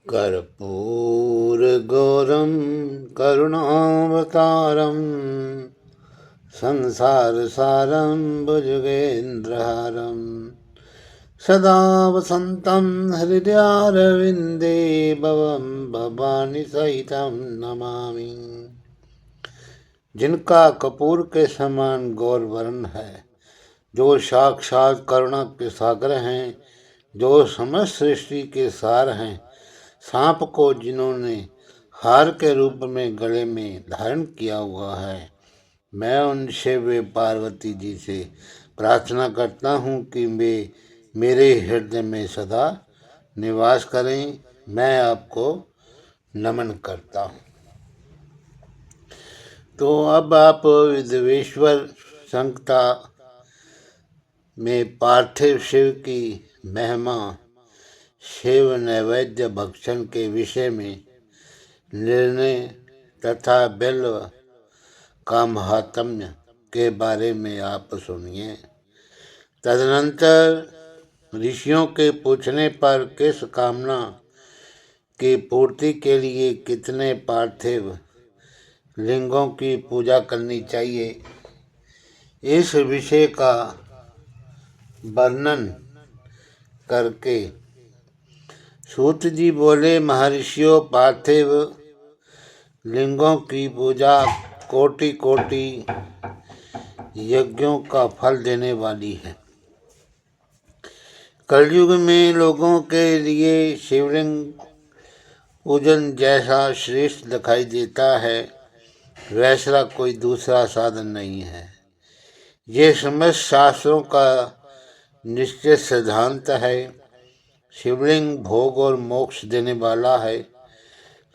कर्पूरगौरं करुणावतारं संसारसारं भुजगेन्द्रहारं सदा वसन्तं हृदयारविन्दे भवं भवानी सहितं नमामि। जिनका कपूर के समान गौर वर्ण है, जो साक्षात करुणा के सागर हैं, जो समस्त सृष्टि के सार हैं, सांप को जिन्होंने हार के रूप में गले में धारण किया हुआ है, मैं उनसे वे पार्वती जी से प्रार्थना करता हूँ कि वे मेरे हृदय में सदा निवास करें। मैं आपको नमन करता हूँ। तो अब आप विदेश्वर संहिता में पार्थिव शिव की महिमा, शिव नैवेद्य भक्षण के विषय में निर्णय तथा बिल्व का महात्म्य के बारे में आप सुनिए। तदनंतर ऋषियों के पूछने पर किस कामना की पूर्ति के लिए कितने पार्थिव लिंगों की पूजा करनी चाहिए, इस विषय का वर्णन करके सूत जी बोले, महर्षियों, पार्थिव लिंगों की पूजा कोटि कोटि यज्ञों का फल देने वाली है। कलयुग में लोगों के लिए शिवलिंग पूजन जैसा श्रेष्ठ दिखाई देता है, वैसा कोई दूसरा साधन नहीं है। ये समस्त शास्त्रों का निश्चित सिद्धांत है। शिवलिंग भोग और मोक्ष देने वाला है।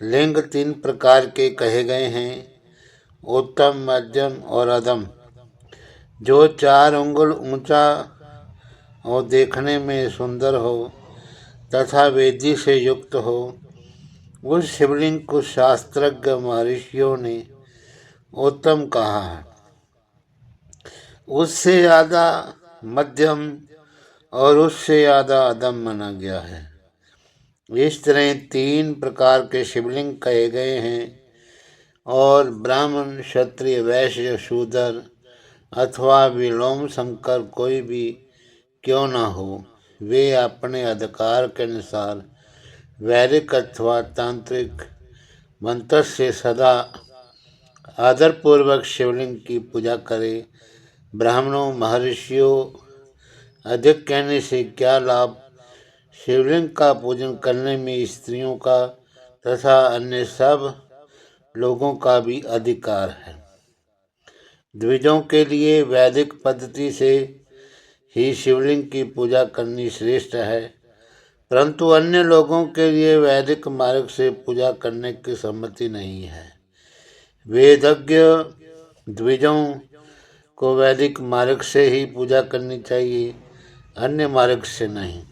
लिंग 3 प्रकार के कहे गए हैं, उत्तम, मध्यम और अधम। जो 4 अंगुल ऊंचा और देखने में सुंदर हो तथा वेदी से युक्त हो, उस शिवलिंग को शास्त्रज्ञ महर्षियों ने उत्तम कहा है। उससे ज़्यादा मध्यम और उससे ज़्यादा अधम माना गया है। इस तरह 3 प्रकार के शिवलिंग कहे गए हैं और ब्राह्मण, क्षत्रिय, वैश्य, शूद्र अथवा विलोम शंकर कोई भी क्यों न हो, वे अपने अधिकार के अनुसार वैदिक अथवा तांत्रिक मंत्र से सदा आदरपूर्वक शिवलिंग की पूजा करें। ब्राह्मणों, महर्षियों, अधिक कहने से क्या लाभ? शिवलिंग का पूजन करने में स्त्रियों का तथा अन्य सब लोगों का भी अधिकार है। द्विजों के लिए वैदिक पद्धति से ही शिवलिंग की पूजा करनी श्रेष्ठ है, परंतु अन्य लोगों के लिए वैदिक मार्ग से पूजा करने की सम्मति नहीं है। वेदज्ञ द्विजों को वैदिक मार्ग से ही पूजा करनी चाहिए, अन्य मार्ग से नहीं।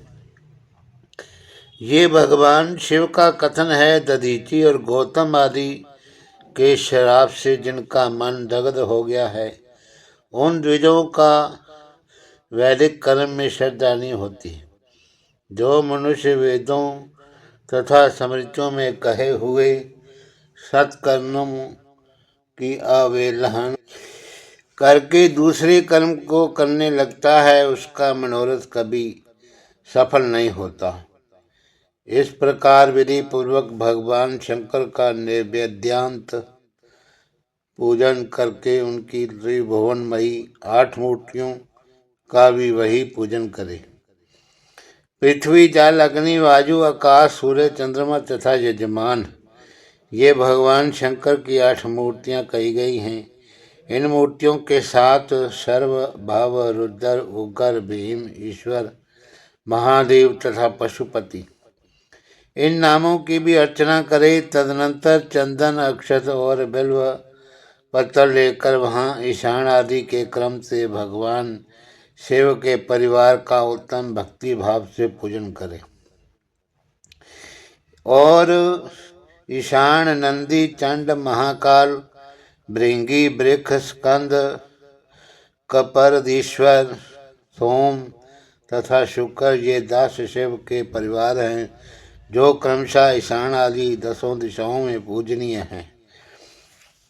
ये भगवान शिव का कथन है। दधीचि और गौतम आदि के शराब से जिनका मन दग्ध हो गया है, उन द्विजों का वैदिक कर्म में श्रद्धा नहीं होती। जो मनुष्य वेदों तथा स्मृतियों में कहे हुए सत्कर्मों की अवहेलना करके दूसरे कर्म को करने लगता है, उसका मनोरथ कभी सफल नहीं होता। इस प्रकार विधि पूर्वक भगवान शंकर का नैवेद्यांत पूजन करके उनकी त्रिभुवनमयी 8 मूर्तियों का भी वही पूजन करे। पृथ्वी, जल, अग्नि, वायु, आकाश, सूर्य, चंद्रमा तथा यजमान, ये भगवान शंकर की 8 मूर्तियां कही गई हैं। इन मूर्तियों के साथ सर्व, भव, रुद्र, उग्र, भीम, ईश्वर, महादेव तथा पशुपति, इन नामों की भी अर्चना करे। तदनंतर चंदन, अक्षत और बिल्व पत्र लेकर वहाँ ईशान आदि के क्रम से भगवान शिव के परिवार का उत्तम भक्ति भाव से पूजन करे और ईशान, नंदी, चंड, महाकाल, भृंगी, वृक्ष, स्कंद, कपर्दीश्वर, सोम तथा शुक्र, ये 10 शिव के परिवार हैं। जो क्रमशः ईशान आदि 10 दिशाओं में पूजनीय हैं।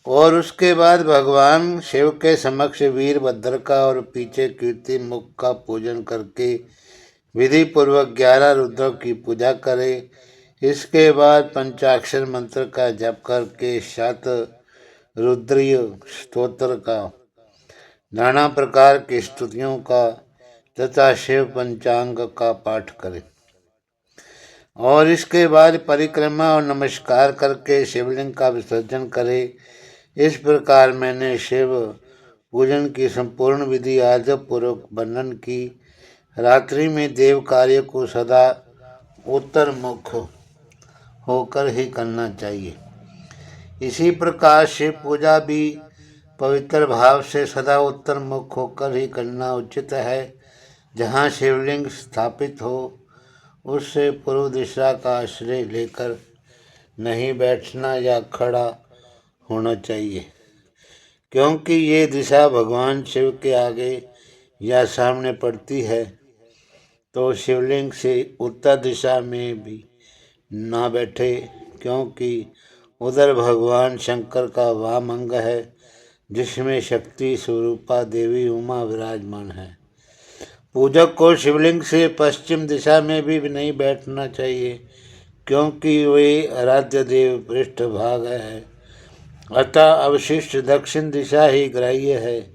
और उसके बाद भगवान शिव के समक्ष वीरभद्र का और पीछे कीर्ति मुख का पूजन करके विधि पूर्वक 11 रुद्रों की पूजा करे। इसके बाद पंचाक्षर मंत्र का जप करके शत रुद्रीय स्तोत्र का, नाना प्रकार की स्तुतियों का तथा शिव पंचांग का पाठ करें। और इसके बाद परिक्रमा और नमस्कार करके शिवलिंग का विसर्जन करे। इस प्रकार मैंने शिव पूजन की संपूर्ण विधि आदब पूर्वक वर्णन की। रात्रि में देव कार्य को सदा उत्तर मुख होकर ही करना चाहिए। इसी प्रकार शिव पूजा भी पवित्र भाव से सदा उत्तर मुख होकर ही करना उचित है। जहाँ शिवलिंग स्थापित हो उससे पूर्व दिशा का आश्रय लेकर नहीं बैठना या खड़ा होना चाहिए, क्योंकि ये दिशा भगवान शिव के आगे या सामने पड़ती है। तो शिवलिंग से उत्तर दिशा में भी ना बैठे, क्योंकि उधर भगवान शंकर का वाम अंग है, जिसमें शक्ति स्वरूपा देवी उमा विराजमान है। पूजक को शिवलिंग से पश्चिम दिशा में भी नहीं बैठना चाहिए, क्योंकि वे आराध्य देव पृष्ठ भाग है। अतः अवशिष्ट दक्षिण दिशा ही ग्राह्य है,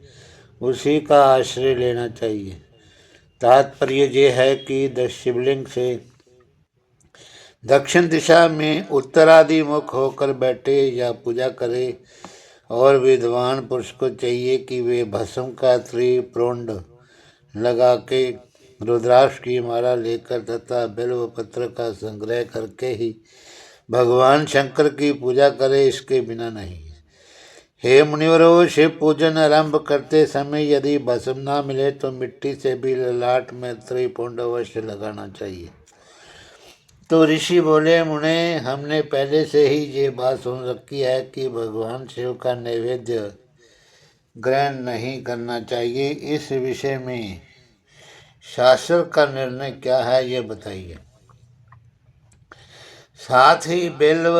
उसी का आश्रय लेना चाहिए। तात्पर्य ये है कि शिवलिंग से दक्षिण दिशा में उत्तरादिमुख होकर बैठे या पूजा करे। और विद्वान पुरुष को चाहिए कि वे भस्म का त्रिपुंड लगा के रुद्राक्ष की माला लेकर तथा बिल्व पत्र का संग्रह करके ही भगवान शंकर की पूजा करे, इसके बिना नहीं। हे मुनिवरों, शिव पूजन आरंभ करते समय यदि भस्म ना मिले तो मिट्टी से भी ललाट में त्रिपुंड अवश्य लगाना चाहिए। तो ऋषि बोले, मुने, हमने पहले से ही ये बात सुन रखी है कि भगवान शिव का नैवेद्य ग्रहण नहीं करना चाहिए। इस विषय में शास्त्र का निर्णय क्या है, ये बताइए। साथ ही बिल्व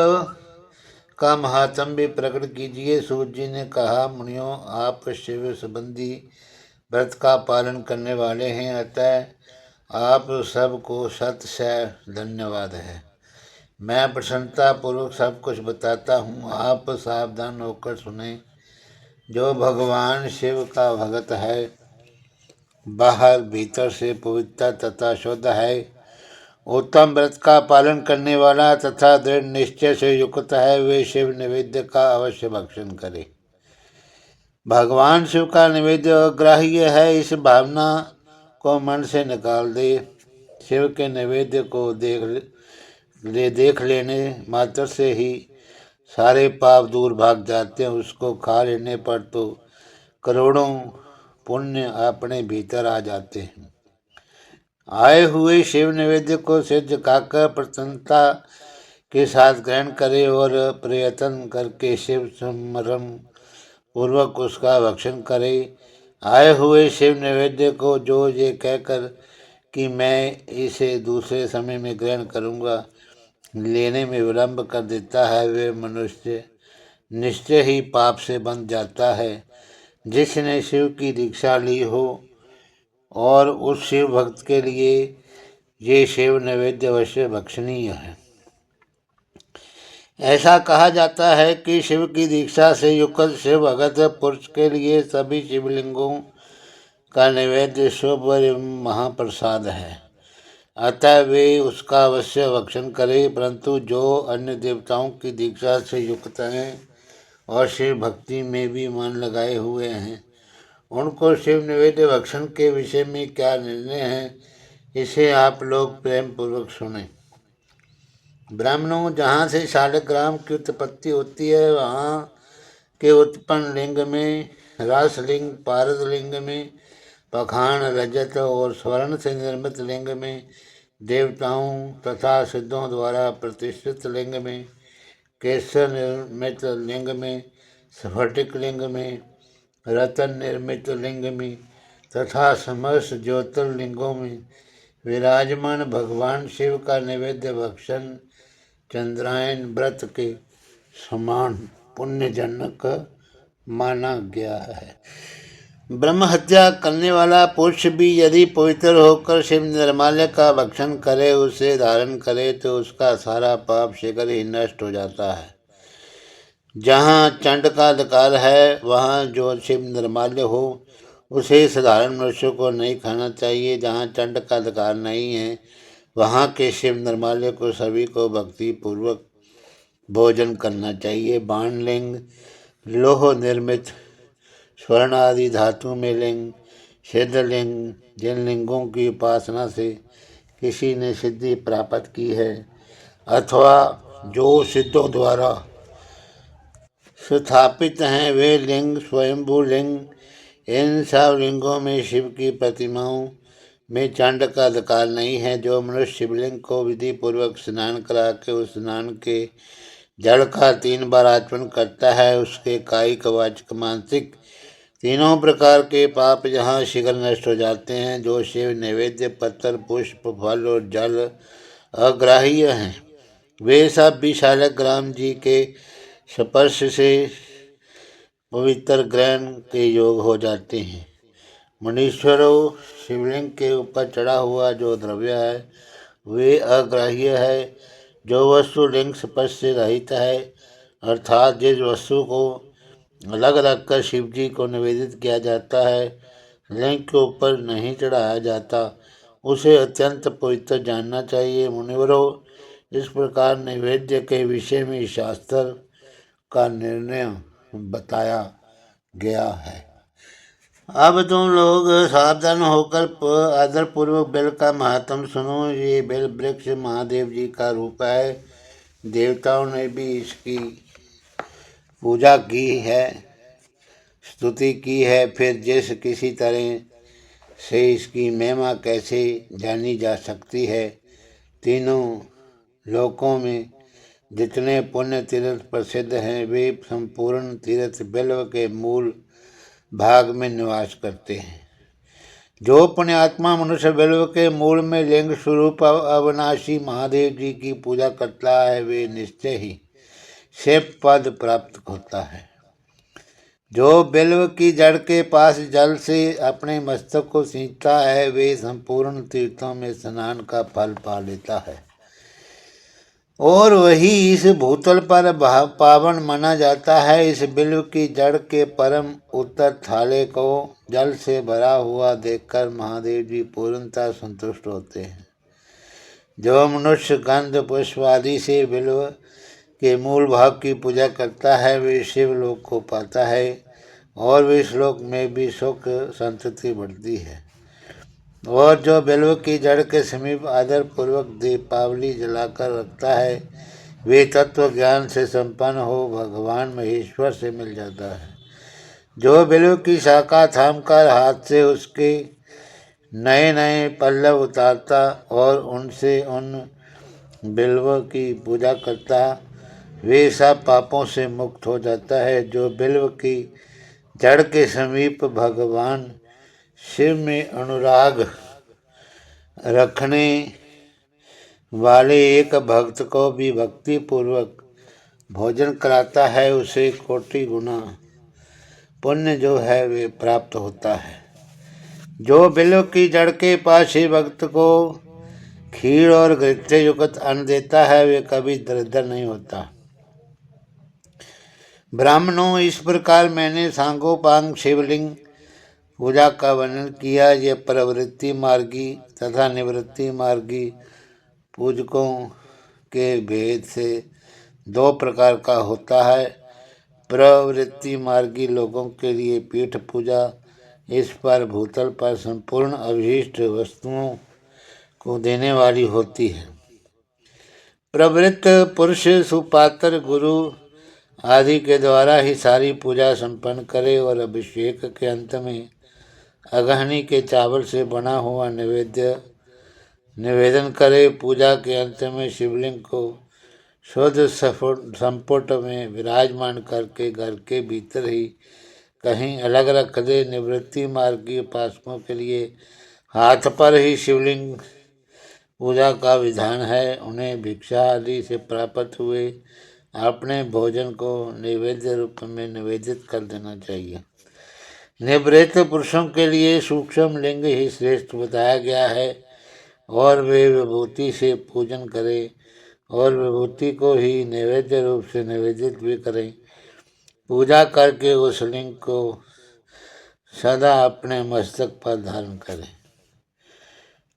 का महात्म भी प्रकट कीजिए। सूत जी ने कहा, मुनियों, आप शिव संबंधी व्रत का पालन करने वाले हैं, अतः आप सबको सत से धन्यवाद है। मैं प्रसन्नता पूर्वक सब कुछ बताता हूँ, आप सावधान होकर सुने। जो भगवान शिव का भगत है, बाहर भीतर से पवित्र तथा शुद्ध है, उत्तम व्रत का पालन करने वाला तथा दृढ़ निश्चय से युक्त है, वे शिव निवेद्य का अवश्य भक्षण करे। भगवान शिव का निवेद्य अग्राह्य है, इस भावना को मन से निकाल दे। शिव के निवेद्य को देख लेने मात्र से ही सारे पाप दूर भाग जाते हैं। उसको खा लेने पर तो करोड़ों पुण्य अपने भीतर आ जाते हैं। आए हुए शिव निवेद्य को सिद्ध खाकर प्रसन्नता के साथ ग्रहण करे और प्रयत्न करके शिव स्मरण पूर्वक उसका भक्षण करे। आए हुए शिव निवेद्य को जो ये कहकर कि मैं इसे दूसरे समय में ग्रहण करूँगा, लेने में विलंब कर देता है, वे मनुष्य निश्चय ही पाप से बंध जाता है। जिसने शिव की दीक्षा ली हो और उस शिव भक्त के लिए ये शिव नैवेद्य अवश्य भक्षणीय है। ऐसा कहा जाता है कि शिव की दीक्षा से युक्त शिव भगत पुरुष के लिए सभी शिवलिंगों का नैवेद्य शुभ महाप्रसाद है, अतः वे उसका अवश्य भक्षण करें। परंतु जो अन्य देवताओं की दीक्षा से युक्त हैं और शिव भक्ति में भी मन लगाए हुए हैं, उनको शिव निवेद्य भक्षण के विषय में क्या निर्णय है, इसे आप लोग प्रेम पूर्वक सुने। ब्राह्मणों, जहाँ से शालिग्राम की उत्पत्ति होती है, वहाँ के उत्पन्न लिंग में रासलिंग, पारद लिंग में पखान, रजत और स्वर्ण से निर्मित लिंग में देवताओं तथा सिद्धों द्वारा प्रतिष्ठित लिंग में, केसर निर्मित लिंग में, स्फटिक लिंग में, रतन निर्मित लिंग में तथा समस्त ज्योतिर्लिंगों में विराजमान भगवान शिव का नैवेद्य भक्षण चंद्रायन व्रत के समान पुण्यजनक माना गया है। ब्रह्म हत्या करने वाला पुरुष भी यदि पवित्र होकर शिव निर्माल्य का भक्षण करे, उसे धारण करे, तो उसका सारा पाप शीघ्र ही नष्ट हो जाता है। जहाँ चंड का अधिकार है, वहाँ जो शिव निर्माल्य हो उसे साधारण मनुष्य को नहीं खाना चाहिए। जहाँ चंड का अधिकार नहीं है, वहाँ के शिव निर्माल्य को सभी को भक्ति पूर्वक भोजन करना चाहिए। बाणलिंग, लोह निर्मित स्वर्ण आदि धातु में लिंग, सिद्धलिंग, जिन लिंगों की उपासना से किसी ने सिद्धि प्राप्त की है अथवा जो सिद्धों द्वारा स्थापित हैं, वे लिंग स्वयंभू लिंग। इन सब लिंगों में शिव की प्रतिमाओं में चंड का अधिकार नहीं है। जो मनुष्य शिवलिंग को विधि पूर्वक स्नान करा के उस स्नान के जल का 3 बार आचमन करता है, उसके कायिक, वाचिक, मानसिक तीनों प्रकार के पाप यहाँ शीघ्र नष्ट हो जाते हैं। जो शिव नैवेद्य पत्थर, पुष्प, फल और जल अग्राह्य हैं, वे सब भी शालिग्राम जी के स्पर्श से पवित्र ग्रहण के योग हो जाते हैं। मुनीश्वरों, शिवलिंग के ऊपर चढ़ा हुआ जो द्रव्य है वे अग्राह्य है। जो वस्तु लिंग स्पर्श से रहित है, अर्थात जिस वस्तु को अलग रखकर शिव जी को निवेदित किया जाता है, लिंग के ऊपर नहीं चढ़ाया जाता, उसे अत्यंत पवित्र जानना चाहिए। मुनिवरों, इस प्रकार नैवेद्य के विषय में शास्त्र का निर्णय बताया गया है। अब तुम लोग सावधान होकर आदरपूर्वक बेल का महात्म सुनो। ये बेल वृक्ष महादेव जी का रूप है। देवताओं ने भी इसकी पूजा की है, स्तुति की है। फिर जिस किसी तरह से इसकी महिमा कैसे जानी जा सकती है। तीनों लोकों में जितने पुण्य तीर्थ प्रसिद्ध हैं, वे संपूर्ण तीर्थ बिल्व के मूल भाग में निवास करते हैं। जो पुण्यात्मा मनुष्य बिल्व के मूल में लिंग स्वरूप अविनाशी महादेव जी की पूजा करता है, वे निश्चय ही शिव पद प्राप्त होता है। जो बिल्व की जड़ के पास जल से अपने मस्तक को सींचता है, वे संपूर्ण तीर्थों में स्नान का फल पा लेता है और वही इस भूतल पर पावन माना जाता है। इस बिल्व की जड़ के परम उत्तर थाले को जल से भरा हुआ देखकर महादेव जी पूर्णतः संतुष्ट होते हैं। जो मनुष्य गंध पुष्प आदि से बिल्व के मूल भाग की पूजा करता है, वे शिवलोक को पाता है और वे श्लोक में भी सुख संतति बढ़ती है। और जो बिल्व की जड़ के समीप आदर पूर्वक दीपावली जलाकर रखता है, वे तत्व ज्ञान से संपन्न हो भगवान महेश्वर से मिल जाता है। जो बिल्व की शाखा थामकर हाथ से उसके नए नए पल्लव उतारता और उनसे उन बिल्व की पूजा करता, वे सब पापों से मुक्त हो जाता है। जो बिल्व की जड़ के समीप भगवान शिव में अनुराग रखने वाले एक भक्त को भी भक्ति पूर्वक भोजन कराता है, उसे कोटि गुना पुण्य जो है वे प्राप्त होता है। जो बिल्व की जड़ के पास ही भक्त को खीर और घृत युक्त अन्न देता है, वे कभी दरिद्र नहीं होता। ब्राह्मणों, इस प्रकार मैंने सांगोपांग शिवलिंग पूजा का वर्णन किया। ये प्रवृत्ति मार्गी तथा निवृत्ति मार्गी पूजकों के भेद से 2 प्रकार का होता है। प्रवृत्ति मार्गी लोगों के लिए पीठ पूजा इस पर भूतल पर संपूर्ण अविशिष्ट वस्तुओं को देने वाली होती है। प्रवृत्त पुरुष सुपात्र गुरु आदि के द्वारा ही सारी पूजा संपन्न करे और अभिषेक के अंत में अगहनी के चावल से बना हुआ निवेदन करे। पूजा के अंत में शिवलिंग को शुद्ध संपुट में विराजमान करके घर के भीतर ही कहीं अलग रख दे। निवृत्ति मार्ग की उपासकों के लिए हाथ पर ही शिवलिंग पूजा का विधान है। उन्हें भिक्षा आदि से प्राप्त हुए अपने भोजन को नैवेद्य रूप में निवेदित कर देना चाहिए। निवृत्त पुरुषों के लिए सूक्ष्म लिंग ही श्रेष्ठ बताया गया है और वे विभूति से पूजन करें और विभूति को ही नैवेद्य रूप से निवेदित भी करें। पूजा करके उस लिंग को सदा अपने मस्तक पर धारण करें।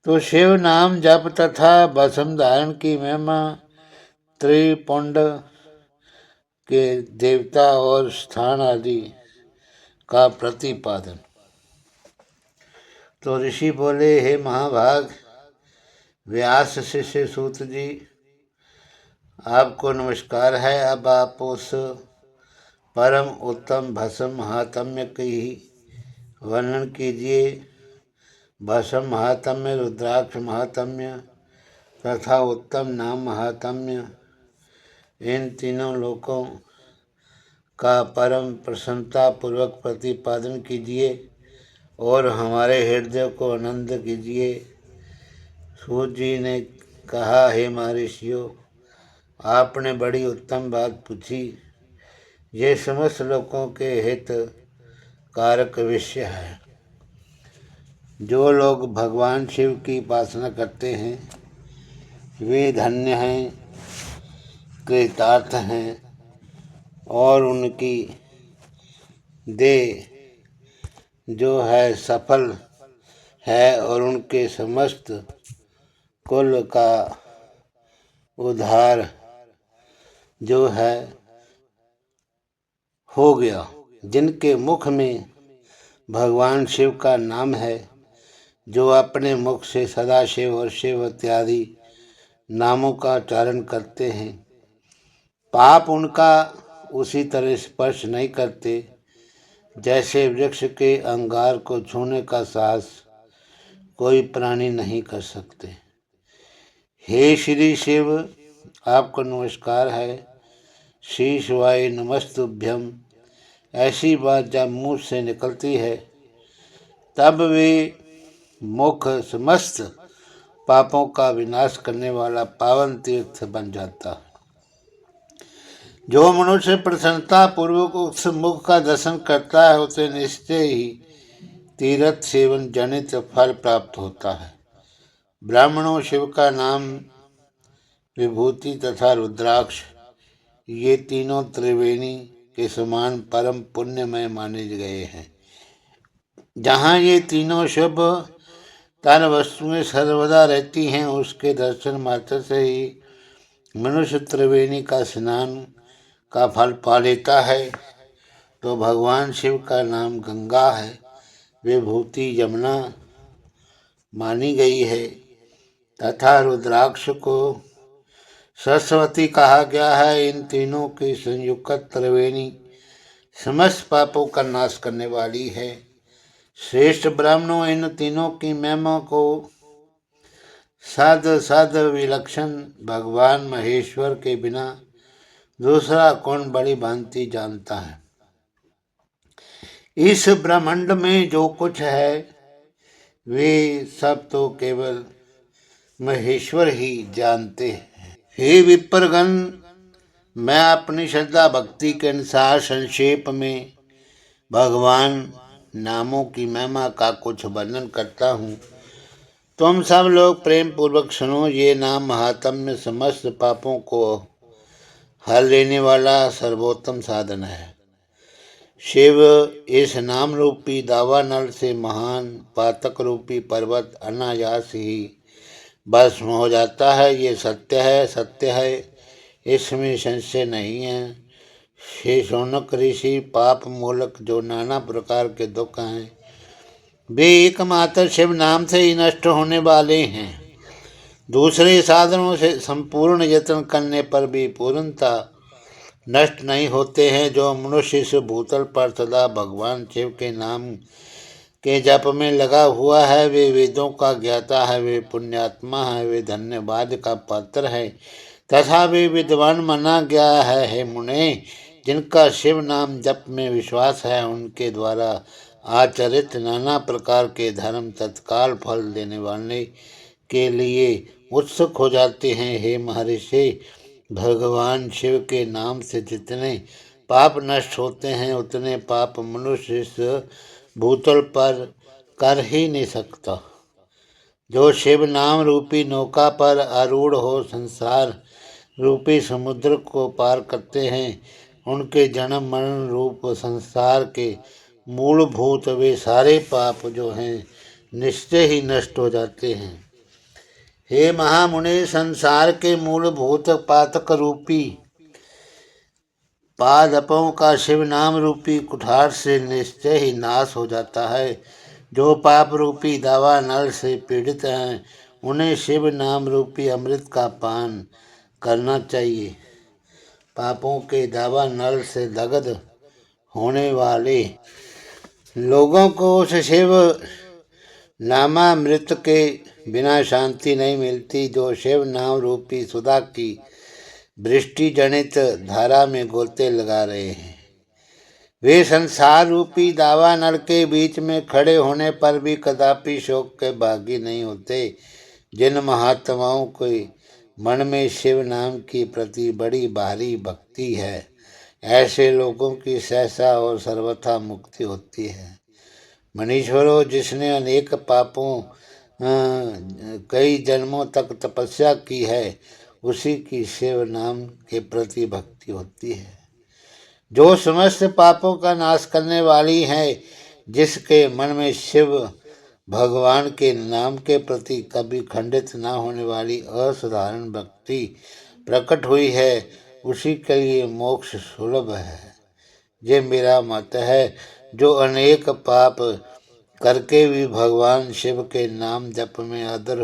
तो शिव नाम जप तथा भस्म धारण की महिमा त्रिपुंड के देवता और स्थान आदि का प्रतिपादन। तो ऋषि बोले, हे महाभाग व्यास शिष्य सूत जी, आपको नमस्कार है। अब आप उस परम उत्तम भस्म महात्म्य की वर्णन कीजिए। भस्म महात्म्य, रुद्राक्ष महात्म्य तथा उत्तम नाम महात्म्य, इन तीनों लोकों का परम प्रसन्नता पूर्वक प्रतिपादन कीजिए और हमारे हृदय को आनंद कीजिए। सूत जी ने कहा, हे महर्षियों, आपने बड़ी उत्तम बात पूछी। ये समस्त लोगों के हित कारक विषय है। जो लोग भगवान शिव की उपासना करते हैं वे धन्य हैं, कृतार्थ हैं और उनकी देह जो है सफल है और उनके समस्त कुल का उद्धार जो है हो गया। जिनके मुख में भगवान शिव का नाम है, जो अपने मुख से सदाशिव और शिव इत्यादि नामों का उच्चारण करते हैं, पाप उनका उसी तरह स्पर्श नहीं करते जैसे वृक्ष के अंगार को छूने का साहस कोई प्राणी नहीं कर सकते। हे श्री शिव, आपको नमस्कार है। श्री शिवाय नमस्तुभ्यम। ऐसी बात जब मुँह से निकलती है तब वे मुख समस्त पापों का विनाश करने वाला पावन तीर्थ बन जाता है। जो मनुष्य प्रसन्नता पूर्वक उस मुख का दर्शन करता है उसे निश्चय ही तीर्थ सेवन जनित फल प्राप्त होता है। ब्राह्मणों, शिव का नाम, विभूति तथा रुद्राक्ष, ये तीनों त्रिवेणी के समान परम पुण्यमय माने गए हैं। जहाँ ये तीनों शुभ तान वस्तुएं सर्वदा रहती हैं, उसके दर्शन मात्र से ही मनुष्य त्रिवेणी का स्नान का फल पा लेता है। तो भगवान शिव का नाम गंगा है, विभूति यमुना मानी गई है तथा रुद्राक्ष को सरस्वती कहा गया है। इन तीनों की संयुक्त त्रिवेणी समस्त पापों का नाश करने वाली है। श्रेष्ठ ब्राह्मणों, इन तीनों की महिमा को सद विलक्षण भगवान महेश्वर के बिना दूसरा कौन बड़ी भांति जानता है। इस ब्रह्मांड में जो कुछ है वे सब तो केवल महेश्वर ही जानते हैं। हे विप्रगण, मैं अपनी श्रद्धा भक्ति के अनुसार संक्षेप में भगवान नामों की महिमा का कुछ वर्णन करता हूँ। तुम सब लोग प्रेम पूर्वक सुनो। ये नाम महात्म्य समस्त पापों को हर लेने वाला सर्वोत्तम साधन है। शिव इस नाम रूपी दावानल से महान पातक रूपी पर्वत अनायास ही भस्म हो जाता है। ये सत्य है, सत्य है, इसमें संशय नहीं है। हे शौनक ऋषि, पाप मूलक जो नाना प्रकार के दुख हैं वे एकमात्र शिव नाम से ही नष्ट होने वाले हैं। दूसरे साधनों से संपूर्ण यत्न करने पर भी पूर्णता नष्ट नहीं होते हैं। जो मनुष्य इस भूतल पर सदा भगवान शिव के नाम के जप में लगा हुआ है वे वेदों का ज्ञाता है, वे पुण्यात्मा है, वे धन्यवाद का पात्र है तथा वे विद्वान माना गया है। हे मुने, जिनका शिव नाम जप में विश्वास है उनके द्वारा आचरित नाना प्रकार के धर्म तत्काल फल देने वाले के लिए उत्सुक हो जाते हैं। हे महर्षि, भगवान शिव के नाम से जितने पाप नष्ट होते हैं उतने पाप मनुष्य इस भूतल पर कर ही नहीं सकता। जो शिव नाम रूपी नौका पर आरूढ़ हो संसार रूपी समुद्र को पार करते हैं, उनके जन्म मरण रूप संसार के मूलभूत वे सारे पाप जो हैं निश्चय ही नष्ट हो जाते हैं। हे महामुनि, संसार के मूलभूत पातक रूपी पादपों का शिव नाम रूपी कुठार से निश्चय ही नाश हो जाता है। जो पाप रूपी दावा नल से पीड़ित हैं, उन्हें शिव नाम रूपी अमृत का पान करना चाहिए। पापों के दावा नल से दग्ध होने वाले लोगों को उस शिव नामामृत के बिना शांति नहीं मिलती। जो शिव नाम रूपी सुधा की वृष्टि जनित धारा में गोते लगा रहे हैं, वे संसार रूपी दावा नल के बीच में खड़े होने पर भी कदापि शोक के भागी नहीं होते। जिन महात्माओं के मन में शिव नाम की प्रति बड़ी भारी भक्ति है, ऐसे लोगों की सहसा और सर्वथा मुक्ति होती है। मनीश्वरों, जिसने अनेक पापों कई जन्मों तक तपस्या की है, उसी की शिव नाम के प्रति भक्ति होती है। जो समस्त पापों का नाश करने वाली है, जिसके मन में शिव भगवान के नाम के प्रति कभी खंडित न होने वाली असाधारण भक्ति प्रकट हुई है, उसी के लिए मोक्ष सुलभ है। ये मेरा मत है। जो अनेक पाप करके भी भगवान शिव के नाम जप में आदर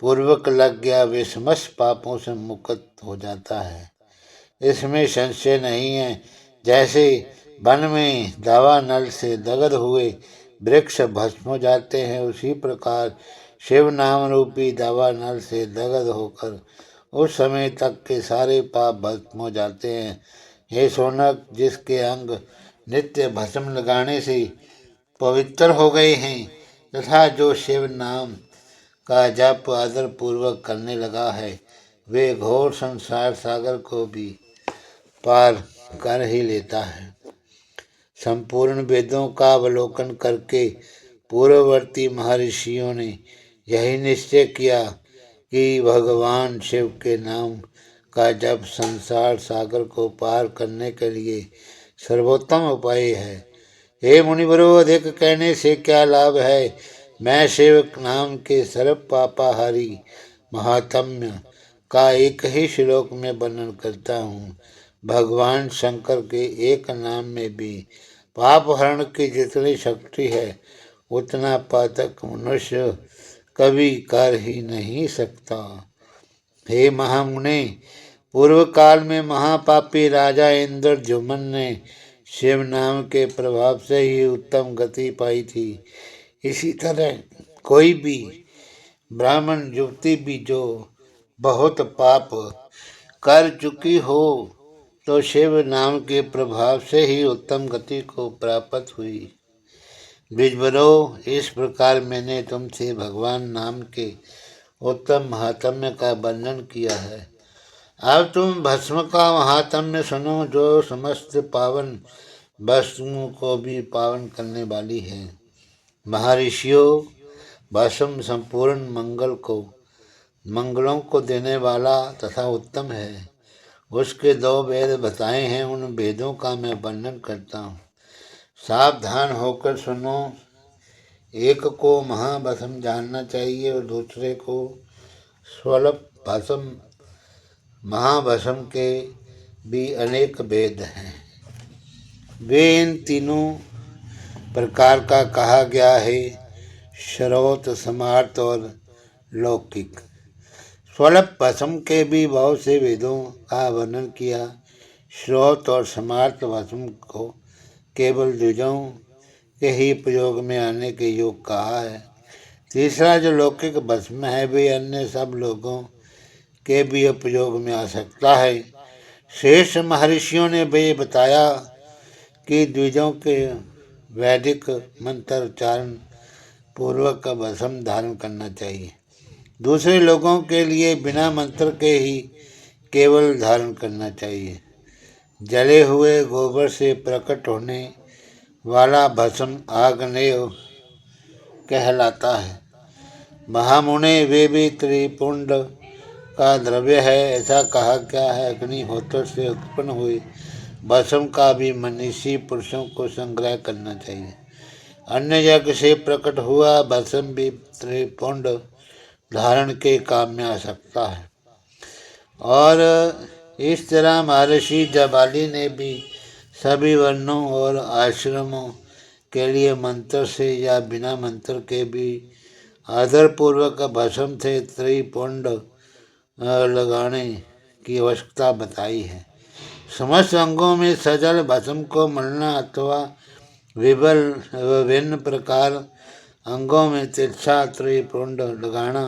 पूर्वक लग गया, वे समस्त पापों से मुक्त हो जाता है, इसमें संशय नहीं है। जैसे वन में दावा नल से दग्ध हुए वृक्ष भस्म हो जाते हैं, उसी प्रकार शिव नाम रूपी दावा नल से दग्ध होकर उस समय तक के सारे पाप भस्म हो जाते हैं। हे सोनक, जिसके अंग नित्य भस्म लगाने से पवित्र हो गए हैं तथा जो शिव नाम का जप आदर पूर्वक करने लगा है, वे घोर संसार सागर को भी पार कर ही लेता है। संपूर्ण वेदों का अवलोकन करके पूर्ववर्ती महर्षियों ने यही निश्चय किया कि भगवान शिव के नाम का जप संसार सागर को पार करने के लिए सर्वोत्तम उपाय है। हे मुनिवरों, अधिक कहने से क्या लाभ है। मैं शिव नाम के सर्व पापाहारी महात्म्य का एक ही श्लोक में वर्णन करता हूँ। भगवान शंकर के एक नाम में भी पाप हरण की जितनी शक्ति है, उतना पातक मनुष्य कभी कर ही नहीं सकता। हे महामुने, पूर्व काल में महापापी राजा इंद्रद्युम्न ने शिव नाम के प्रभाव से ही उत्तम गति पाई थी। इसी तरह कोई भी ब्राह्मण युवती भी जो बहुत पाप कर चुकी हो, तो शिव नाम के प्रभाव से ही उत्तम गति को प्राप्त हुई। द्विजवरों, इस प्रकार मैंने तुमसे भगवान नाम के उत्तम महात्म्य का वर्णन किया है। अब तुम भस्म का महात्म्य सुनो, जो समस्त पावन वस्तुओं को भी पावन करने वाली है। महर्षियों, भस्म संपूर्ण मंगलों को देने वाला तथा उत्तम है। उसके 2 वेद बताए हैं, उन वेदों का मैं वर्णन करता हूँ। सावधान होकर सुनो। एक को महाभस्म जानना चाहिए और दूसरे को स्वल्प भस्म। महाभस्म के भी अनेक भेद हैं। वे इन तीनों प्रकार का कहा गया है: श्रौत, समार्थ और लौकिक। स्वल्प भस्म के भी बहुत से वेदों का वर्णन किया। श्रौत और समार्थ भस्म को केवल द्विजों के ही प्रयोग में आने के योग कहा है। तीसरा जो लौकिक भस्म है, वे अन्य सब लोगों के भी उपयोग में आ सकता है। श्रेष्ठ महर्षियों ने भी बताया कि द्विजों के वैदिक मंत्र उच्चारण पूर्वक का भस्म धारण करना चाहिए। दूसरे लोगों के लिए बिना मंत्र के ही केवल धारण करना चाहिए। जले हुए गोबर से प्रकट होने वाला भस्म आग्नेय कहलाता है। महामुने वे भी त्रिपुंड का द्रव्य है ऐसा कहा गया है। अग्निहोत्र से उत्पन्न हुई भस्म का भी मनीषी पुरुषों को संग्रह करना चाहिए। अन्य यज्ञ से प्रकट हुआ भस्म भी त्रिपुंड धारण के काम में आ सकता है। और इस तरह महर्षि जबाली ने भी सभी वर्णों और आश्रमों के लिए मंत्र से या बिना मंत्र के भी आदरपूर्वक भस्म से त्रिपुंड लगाने की आवश्यकता बताई है। समस्त अंगों में सजल भस्म को मलना अथवा विभिन्न प्रकार अंगों में तिरछा त्रिपुंड लगाना,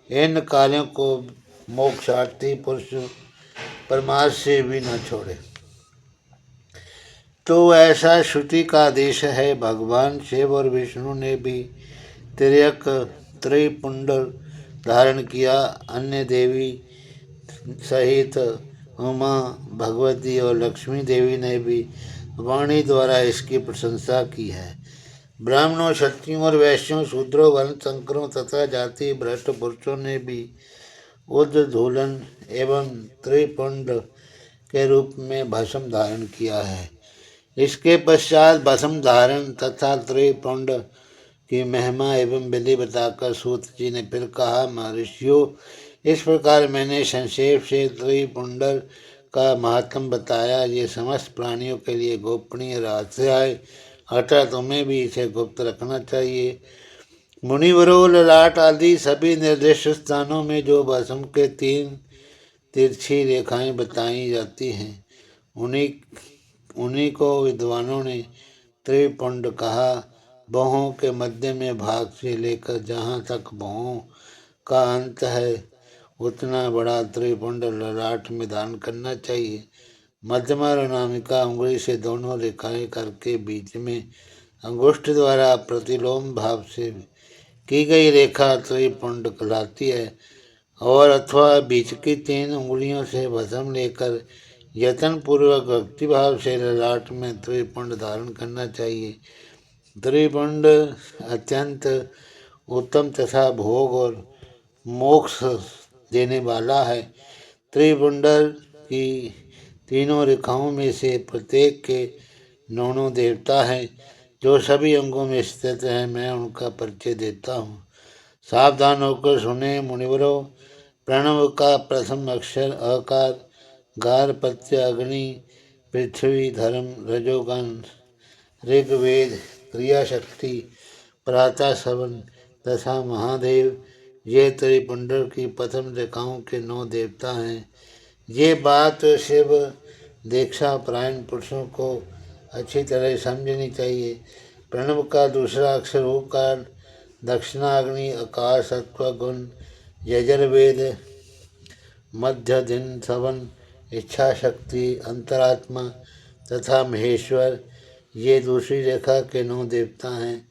इन कार्यों को मोक्षार्थी पुरुष परमार्थ से भी न छोड़े। तो ऐसा श्रुति का आदेश है। भगवान शिव और विष्णु ने भी तिर्यक त्रिपुंड धारण किया। अन्य देवी सहित उमा, भगवती और लक्ष्मी देवी ने भी वाणी द्वारा इसकी प्रशंसा की है। ब्राह्मणों, क्षत्रियों और वैश्यों, शूद्रों, वर्ण संकरों तथा जाति भ्रष्ट पुरुषों ने भी उद्धूलन एवं त्रिपुंड के रूप में भस्म धारण किया है। इसके पश्चात भस्म धारण तथा त्रिपुंड की महिमा एवं विधि बताकर सूत जी ने फिर कहा, महर्षियों, इस प्रकार मैंने संक्षेप से त्रिपुंड का महत्व बताया। ये समस्त प्राणियों के लिए गोपनीय रहस्य है, अतः तुम्हें भी इसे गुप्त रखना चाहिए। मुनिवरों, ललाट आदि सभी निर्दिष्ट स्थानों में जो भस्म के 3 तिरछी रेखाएं बताई जाती हैं, उन्हीं को विद्वानों ने त्रिपुंड कहा। बाहों के मध्य में भाग से लेकर जहाँ तक बाहों का अंत है उतना बड़ा त्रिपुंड ललाट में दान करना चाहिए। मध्यमा और अनामिका उंगली से दोनों रेखाएं करके बीच में अंगुष्ठ द्वारा प्रतिलोम भाव से की गई रेखा त्रिपुंड कहलाती है। और अथवा बीच की 3 उंगलियों से भस्म लेकर यत्न पूर्वक भक्तिभाव से ललाट में त्रिपुंड धारण करना चाहिए। त्रिपुंड अत्यंत उत्तम तथा भोग और मोक्ष देने वाला है। त्रिपुंड की 3 रेखाओं में से प्रत्येक के 9 देवता हैं जो सभी अंगों में स्थित हैं। मैं उनका परिचय देता हूँ, सावधान होकर सुने। मुनिवरों, प्रणव का प्रथम अक्षर अकार, गार्हपत्य अग्नि, पृथ्वी धर्म रजोगण, ऋग्वेद क्रियाशक्ति, प्रातः सवन तथा महादेव, ये त्रिपुंड की प्रथम रेखाओं के 9 देवता हैं। ये बात शिव दीक्षा परायण पुरुषों को अच्छी तरह समझनी चाहिए। प्रणव का दूसरा अक्षर ओकार, दक्षिणाग्नि, आकाश, सत्व गुण, यजुर्वेद, मध्य दिन सवन, इच्छा शक्ति, अंतरात्मा तथा महेश्वर, ये दूसरी रेखा के 9 देवता हैं।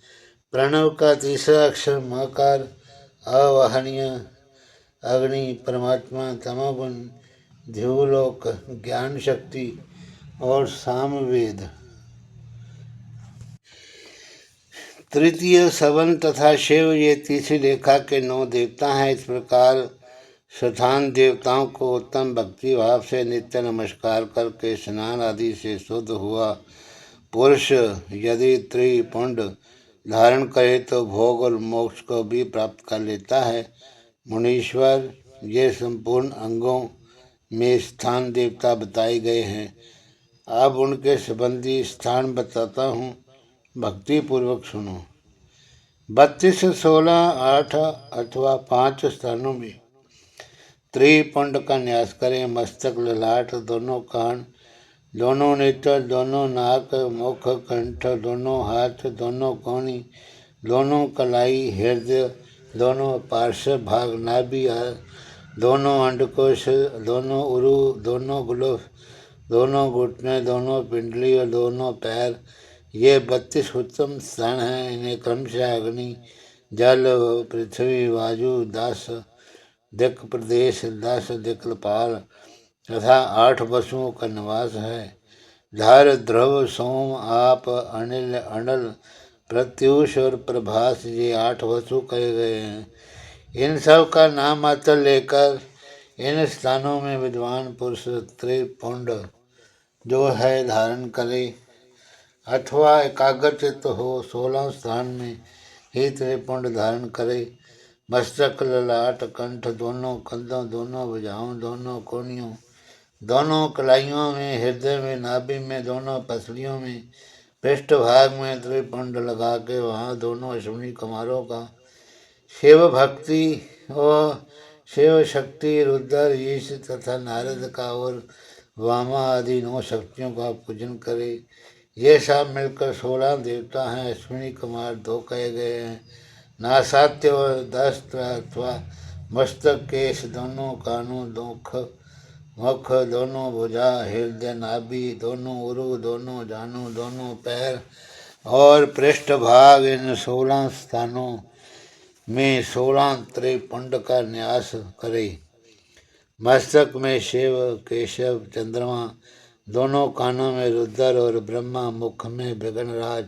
प्रणव का तीसरा अक्षर मकार, अवहनीय अग्नि, परमात्मा, तमोगुण, ध्रुवलोक, ज्ञान शक्ति और सामवेद। तृतीय सवन तथा शिव, ये तीसरी रेखा के 9 देवता हैं। इस प्रकार स्थान देवताओं को उत्तम भक्ति भाव से नित्य नमस्कार करके स्नान आदि से शुद्ध हुआ पुरुष यदि त्रिपुंड धारण करे तो भोग और मोक्ष को भी प्राप्त कर लेता है। मुनीश्वर, ये संपूर्ण अंगों में स्थान देवता बताए गए हैं। अब उनके संबंधी स्थान बताता हूँ, भक्ति पूर्वक सुनो। 32, 16, 8 अथवा 5 स्थानों में त्रिपुंड का न्यास करें। मस्तक, ललाट, दोनों कान, दोनों नेत्र, दोनों नाक, मुख, कंठ, दोनों हाथ, दोनों कोहनी, दोनों कलाई, हृदय, दोनों पार्श्व भाग, नाभि, दोनों अंडकोश, दोनों उरु, दोनों गुलफ, दोनों घुटने, दोनों पिंडली और दोनों पैर, ये 32 उत्तम स्थान हैं। इन्हें क्रमशः अग्नि, जल, पृथ्वी, वायु, दास दिक् प्रदेश 10 दिक्पाल तथा 8 वसुओं का निवास है। धार ध्रुव सोम आप अनिल अनल प्रत्युष और प्रभास ये 8 वसु कहे गए हैं। इन सब का नाम मात्र लेकर इन स्थानों में विद्वान पुरुष त्रिपुंड जो है धारण करे अथवा एकाग्रचित्त हो 16 स्थान में ही त्रिपुंड धारण करे। मस्तक ललाट कंठ दोनों कंधों दोनों भुजाओं दोनों कोनियों दोनों कलाइयों में हृदय में नाभि में दोनों पसलियों में पृष्ठ भाग में त्रिपुंड लगा के वहाँ दोनों अश्विनी कुमारों का शिव भक्ति और शिव शक्ति रुद्र ईश तथा नारद का और वामा आदि 9 शक्तियों का पूजन करे। ये सब मिलकर 16 देवता हैं। अश्विनी कुमार 2 कहे गए हैं। नासात्य और दस्त अथवा मस्तक केश दोनों कानों मुख दोनों भुजा हृदय नाभि दोनों उरु दोनों जानू दोनों पैर और पृष्ठ भाग इन 16 स्थानों में 16 त्रिपुंड का न्यास करे। मस्तक में शिव केशव चंद्रमा दोनों कानों में रुद्र और ब्रह्मा मुख में विघ्नराज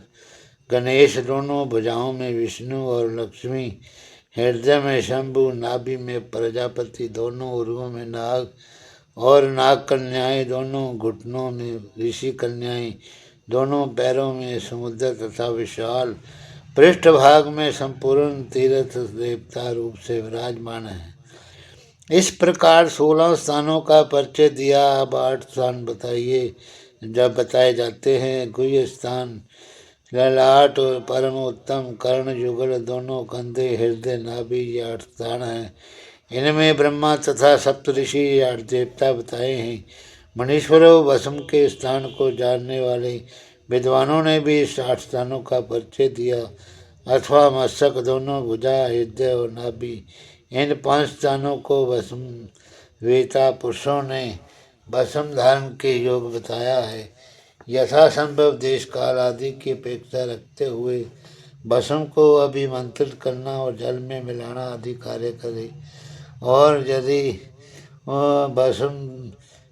गणेश दोनों भुजाओं में विष्णु और लक्ष्मी हृदय में शंभु नाभि में प्रजापति दोनों उरुओं में नाग और नाग कन्याएं दोनों घुटनों में ऋषि कन्याएं दोनों पैरों में समुद्र तथा विशाल पृष्ठ भाग में संपूर्ण तीर्थ देवता रूप से विराजमान है। इस प्रकार 16 स्थानों का परिचय दिया। अब 8 स्थान बताइए जब बताए जाते हैं। गुह्य स्थान ललाट और परम उत्तम कर्ण युगल दोनों कंधे हृदय नाभि ये 8 स्थान हैं। इनमें ब्रह्मा तथा सप्तऋषि 8 देवता बताए हैं। मनीश्वरों वसुम के स्थान को जानने वाले विद्वानों ने भी इस 8 स्थानों का परिचय दिया अथवा मस्तक दोनों भुजा हृदय और नाभि इन 5 स्थानों को वसुम वेता पुरुषों ने वसुम धारण के योग बताया है। यथासंभव देश काल आदि की अपेक्षा रखते हुए वसुम को अभिमंत्रित करना और जल में मिलाना आदि कार्य करे और यदि वसुम